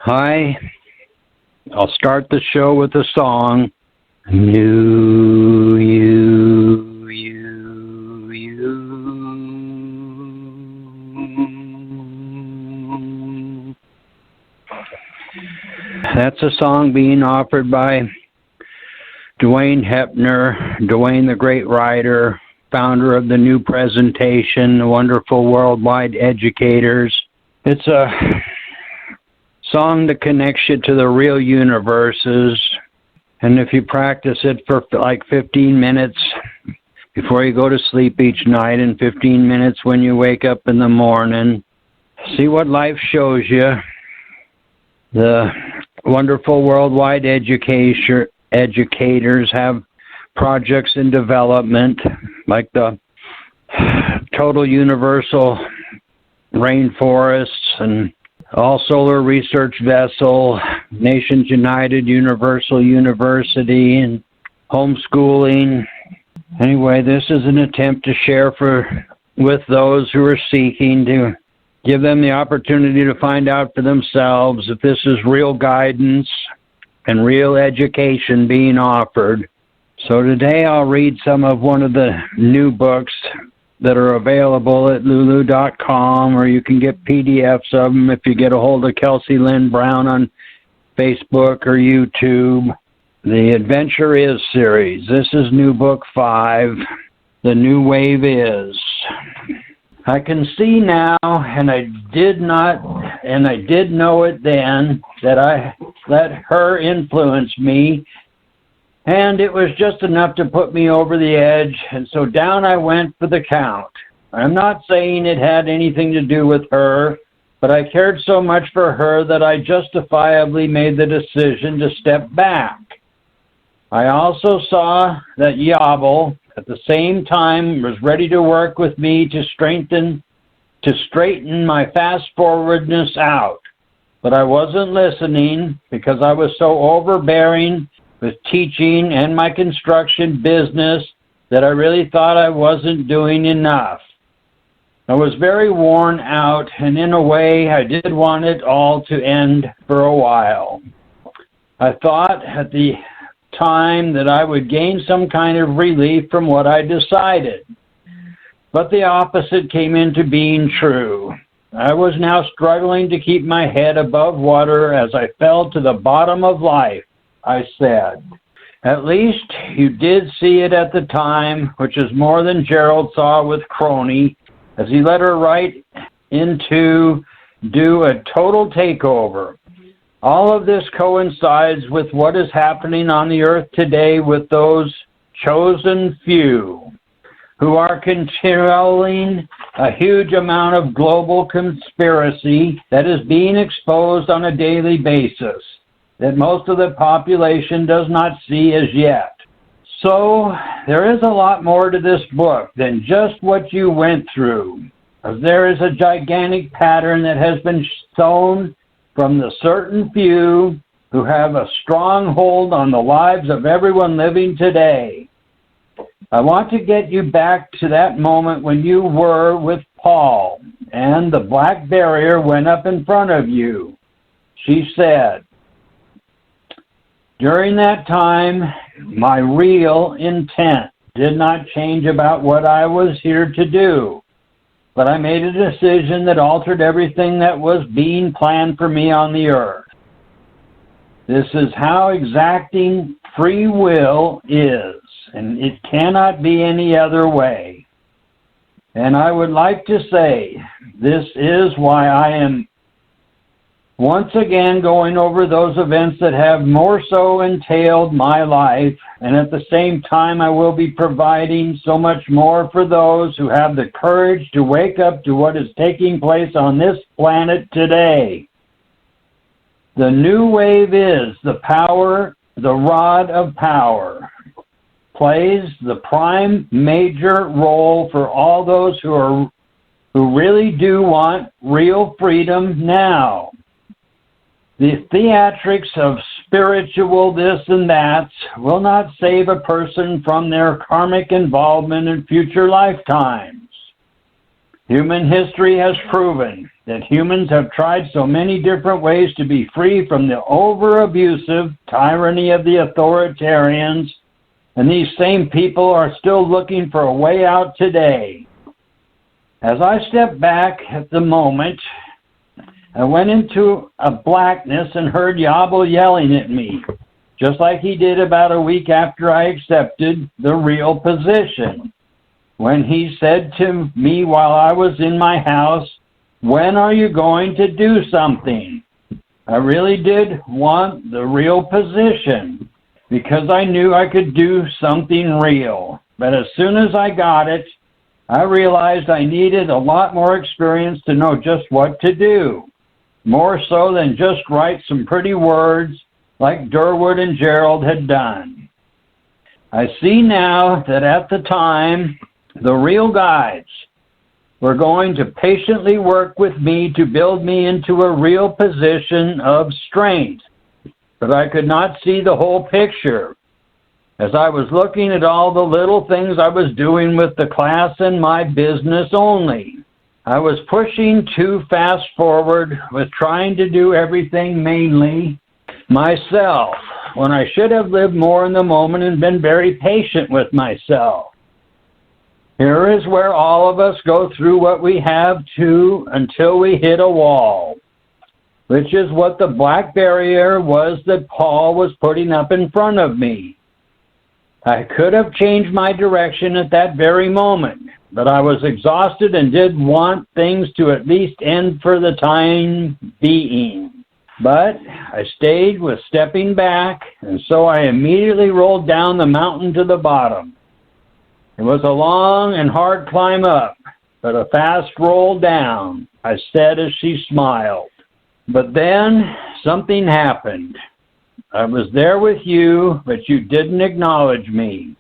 Hi, I'll start the show with a song. You. That's a song being offered by Dwayne Hepner, Dwayne the Great Writer, founder of the New Presentation, the Wonderful Worldwide Educators. It's a song that connects you to the real universes, and if you practice it for like 15 minutes before you go to sleep each night and 15 minutes when you wake up in the morning, see what life shows you. The Wonderful Worldwide Educators have projects in development, like the Total Universal Rainforests and All Solar Research Vessel, Nations United Universal University, and homeschooling. Anyway, this is an attempt to share with those who are seeking, to give them the opportunity to find out for themselves if this is real guidance and real education being offered. So today I'll read some of one of the new books that are available at lulu.com, or you can get PDFs of them if you get a hold of Kelsey Lynn Brown on Facebook or YouTube. The Adventure Is series. This is new book 5, The New Wave Is. I can see now, and I did know it then, that I let her influence me, and it was just enough to put me over the edge, and so down I went for the count. I'm not saying it had anything to do with her, but I cared so much for her that I justifiably made the decision to step back. I also saw that Yabel, at the same time, was ready to work with me to straighten my fast-forwardness out. But I wasn't listening because I was so overbearing with teaching and my construction business that I really thought I wasn't doing enough. I was very worn out, and in a way, I did want it all to end for a while. I thought at the time that I would gain some kind of relief from what I decided. But the opposite came into being true. I was now struggling to keep my head above water as I fell to the bottom of life. I said, "At least you did see it at the time," which is more than Gerald saw with Crony, as he let her right into do a total takeover. All of this coincides with what is happening on the earth today with those chosen few who are controlling a huge amount of global conspiracy that is being exposed on a daily basis, that most of the population does not see as yet. So there is a lot more to this book than just what you went through. There is a gigantic pattern that has been sown from the certain few who have a strong hold on the lives of everyone living today. I want to get you back to that moment when you were with Paul and the black barrier went up in front of you. She said, "During that time, my real intent did not change about what I was here to do, but I made a decision that altered everything that was being planned for me on the earth. This is how exacting free will is, and it cannot be any other way. And I would like to say, this is why I am once again going over those events that have more so entailed my life, and at the same time I will be providing so much more for those who have the courage to wake up to what is taking place on this planet today. The new wave is the power, the rod of power, plays the prime major role for all those who really do want real freedom now. The theatrics of spiritual this and that will not save a person from their karmic involvement in future lifetimes. Human history has proven that humans have tried so many different ways to be free from the over-abusive tyranny of the authoritarians, and these same people are still looking for a way out today. As I stepped back at the moment, I went into a blackness and heard Yabel yelling at me, just like he did about a week after I accepted the real position, when he said to me while I was in my house, "When are you going to do something?" I really did want the real position because I knew I could do something real. But as soon as I got it, I realized I needed a lot more experience to know just what to do, more so than just write some pretty words like Durwood and Gerald had done. I see now that at the time, the real guides were going to patiently work with me to build me into a real position of strength, but I could not see the whole picture, as I was looking at all the little things I was doing with the class and my business only. I was pushing too fast forward with trying to do everything mainly myself, when I should have lived more in the moment and been very patient with myself. Here is where all of us go through what we have to until we hit a wall, which is what the black barrier was that Paul was putting up in front of me. I could have changed my direction at that very moment, but I was exhausted and did want things to at least end for the time being. But I stayed with stepping back, and so I immediately rolled down the mountain to the bottom. It was a long and hard climb up, but a fast roll down, I said as she smiled. But then something happened. I was there with you, but you didn't acknowledge me.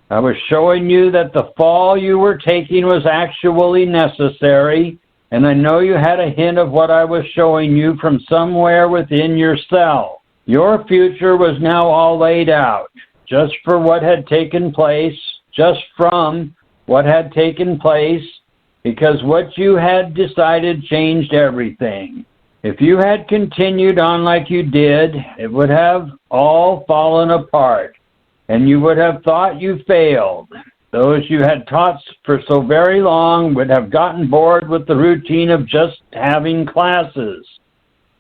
I was showing you that the fall you were taking was actually necessary, and I know you had a hint of what I was showing you from somewhere within yourself. Your future was now all laid out, just for what had taken place, just from what had taken place, because what you had decided changed everything. If you had continued on like you did, it would have all fallen apart, and you would have thought you failed. Those you had taught for so very long would have gotten bored with the routine of just having classes,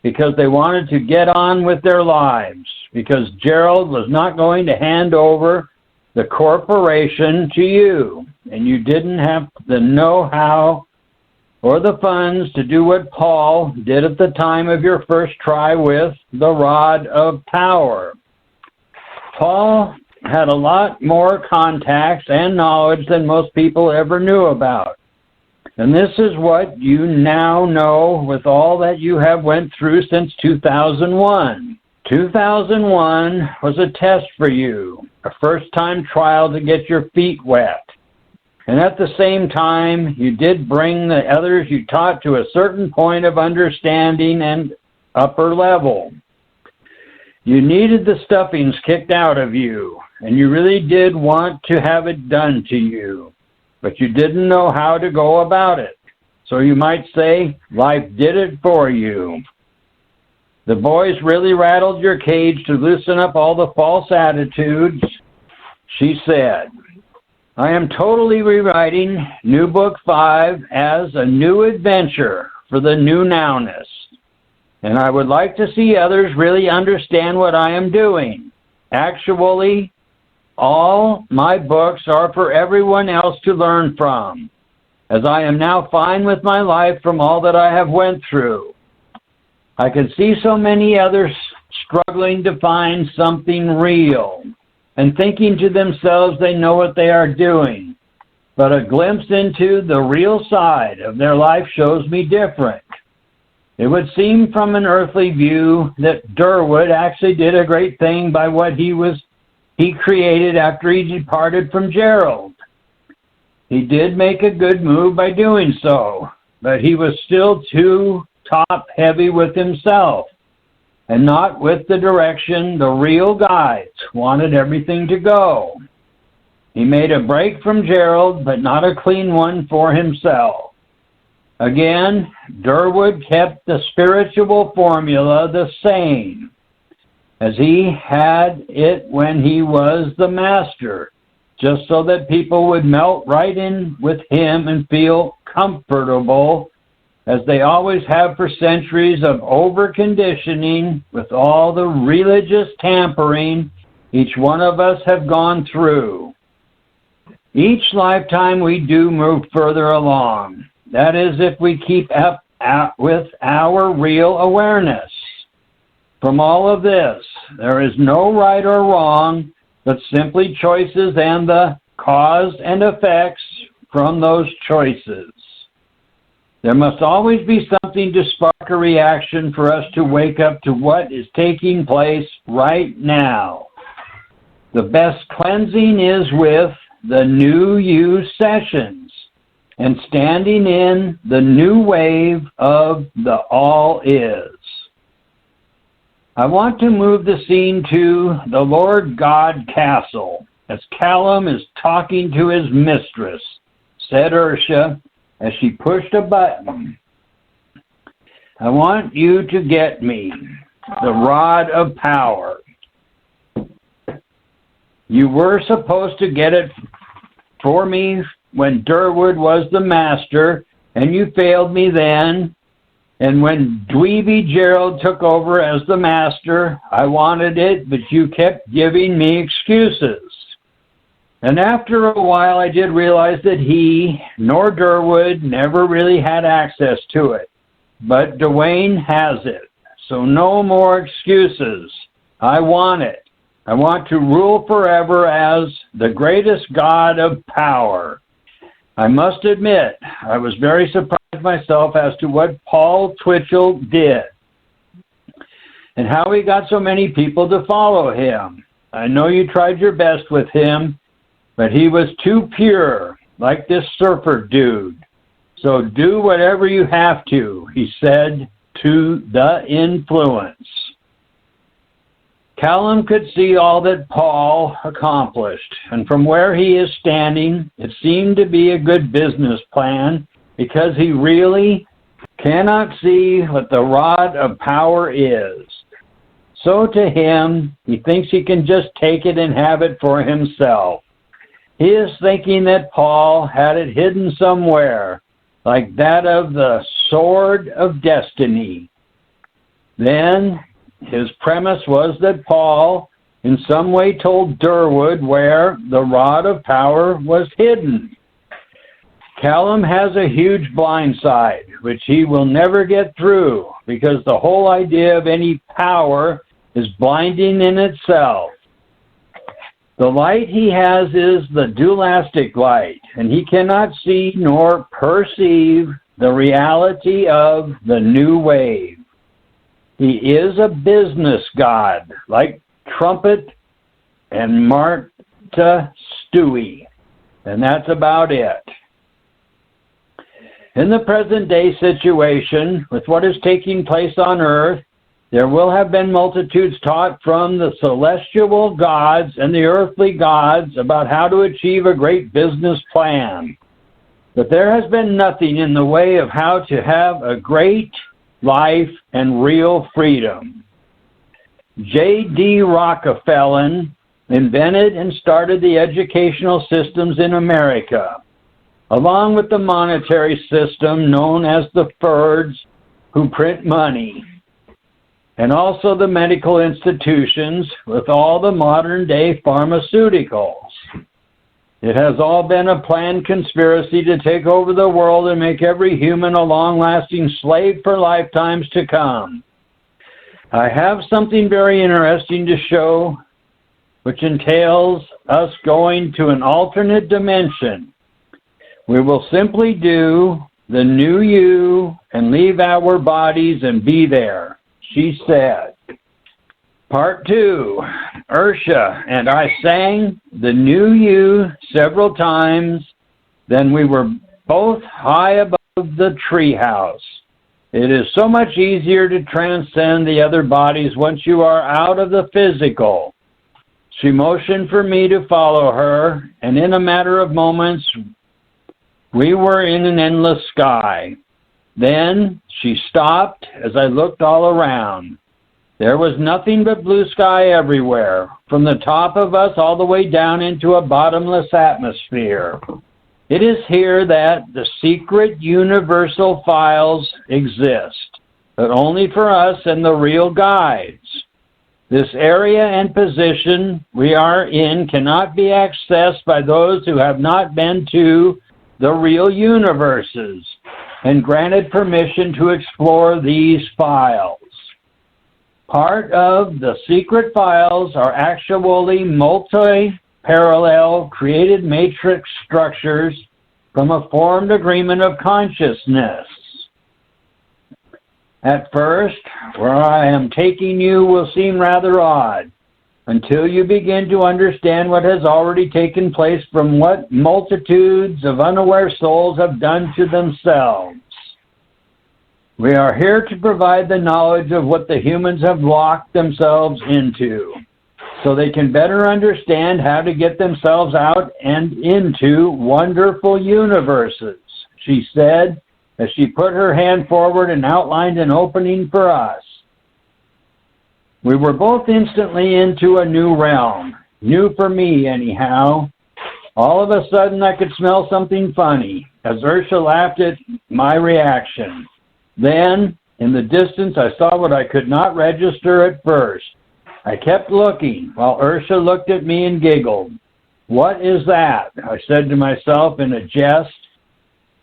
because they wanted to get on with their lives, because Gerald was not going to hand over the corporation to you, and you didn't have the know-how or the funds to do what Paul did at the time of your first try with the rod of power. Paul had a lot more contacts and knowledge than most people ever knew about. And this is what you now know with all that you have went through since 2001. 2001 was a test for you, a first-time trial to get your feet wet. And at the same time, you did bring the others you taught to a certain point of understanding and upper level. You needed the stuffings kicked out of you, and you really did want to have it done to you, but you didn't know how to go about it. So you might say, life did it for you. The boys really rattled your cage to loosen up all the false attitudes. She said, I am totally rewriting New Book 5 as a new adventure for the new nowness. And I would like to see others really understand what I am doing. Actually, all my books are for everyone else to learn from, as I am now fine with my life from all that I have went through. I can see so many others struggling to find something real and thinking to themselves they know what they are doing. But a glimpse into the real side of their life shows me different. It would seem from an earthly view that Durwood actually did a great thing by what he created after he departed from Gerald. He did make a good move by doing so, but he was still too top-heavy with himself and not with the direction the real guides wanted everything to go. He made a break from Gerald, but not a clean one for himself. Again, Durwood kept the spiritual formula the same as he had it when he was the master, just so that people would melt right in with him and feel comfortable, as they always have for centuries of over-conditioning with all the religious tampering each one of us have gone through. Each lifetime we do move further along. That is, if we keep up with our real awareness. From all of this, there is no right or wrong, but simply choices and the cause and effects from those choices. There must always be something to spark a reaction for us to wake up to what is taking place right now. The best cleansing is with the New You sessions and standing in the new wave of the All Is. I want to move the scene to the Lord God Castle as Callum is talking to his mistress, said Ursha, as she pushed a button. I want you to get me the rod of power. You were supposed to get it for me when Durwood was the master, and you failed me then. And when Dweeby Gerald took over as the master, I wanted it, but you kept giving me excuses. And after a while, I did realize that he, nor Durwood, never really had access to it. But Dwayne has it, so no more excuses. I want it. I want to rule forever as the greatest god of power. I must admit, I was very surprised myself as to what Paul Twitchell did and how he got so many people to follow him. I know you tried your best with him, but he was too pure, like this surfer dude. So do whatever you have to, he said to the influence. Callum could see all that Paul accomplished, and from where he is standing, it seemed to be a good business plan, because he really cannot see what the rod of power is. So to him, he thinks he can just take it and have it for himself. He is thinking that Paul had it hidden somewhere, like that of the sword of destiny. Then his premise was that Paul in some way told Durwood where the rod of power was hidden. Callum has a huge blind side, which he will never get through, because the whole idea of any power is blinding in itself. The light he has is the dualistic light, and he cannot see nor perceive the reality of the new wave. He is a business god, like Trumpet and Martha Stewie, and that's about it. In the present-day situation, with what is taking place on Earth, there will have been multitudes taught from the celestial gods and the earthly gods about how to achieve a great business plan. But there has been nothing in the way of how to have a great life and real freedom. J.D. Rockefeller invented and started the educational systems in America, along with the monetary system known as the Furds, who print money, and also the medical institutions with all the modern-day pharmaceuticals. It has all been a planned conspiracy to take over the world and make every human a long-lasting slave for lifetimes to come. I have something very interesting to show, which entails us going to an alternate dimension. We will simply do the new you and leave our bodies and be there, she said. Part 2, Ursha and I sang the new you several times. Then we were both high above the treehouse. It is so much easier to transcend the other bodies once you are out of the physical. She motioned for me to follow her, and in a matter of moments, we were in an endless sky. Then she stopped as I looked all around. There was nothing but blue sky everywhere, from the top of us all the way down into a bottomless atmosphere. It is here that the secret universal files exist, but only for us and the real guides. This area and position we are in cannot be accessed by those who have not been to the real universes and granted permission to explore these files. Part of the secret files are actually multi-parallel created matrix structures from a formed agreement of consciousness. At first, where I am taking you will seem rather odd, until you begin to understand what has already taken place from what multitudes of unaware souls have done to themselves. We are here to provide the knowledge of what the humans have locked themselves into, so they can better understand how to get themselves out and into wonderful universes, she said, as she put her hand forward and outlined an opening for us. We were both instantly into a new realm, new for me anyhow. All of a sudden I could smell something funny, as Ursula laughed at my reaction. Then, in the distance, I saw what I could not register at first. I kept looking, while Ursula looked at me and giggled. "What is that?" I said to myself in a jest.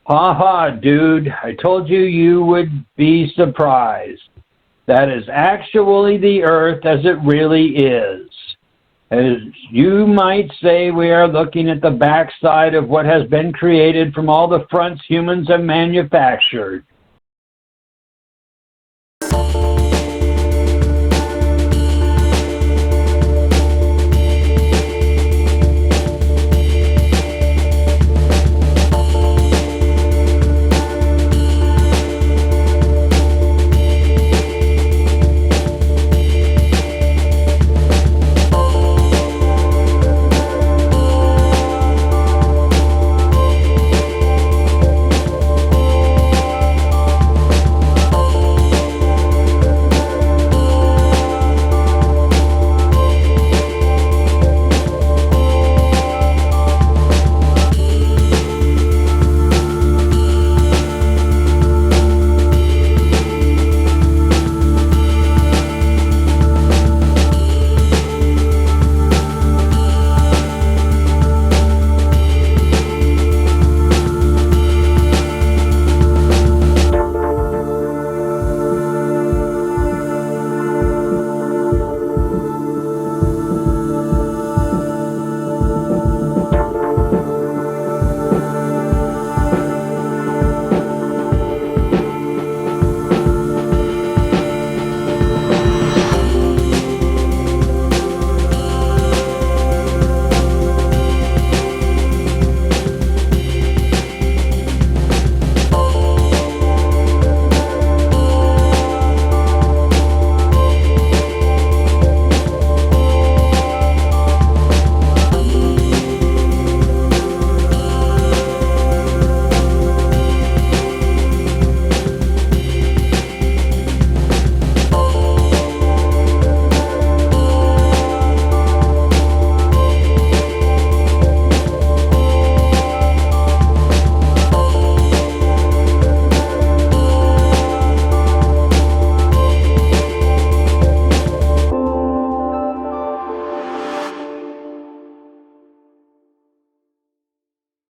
"Ha ha, dude, I told you you would be surprised. That is actually the Earth as it really is. As you might say, we are looking at the backside of what has been created from all the fronts humans have manufactured.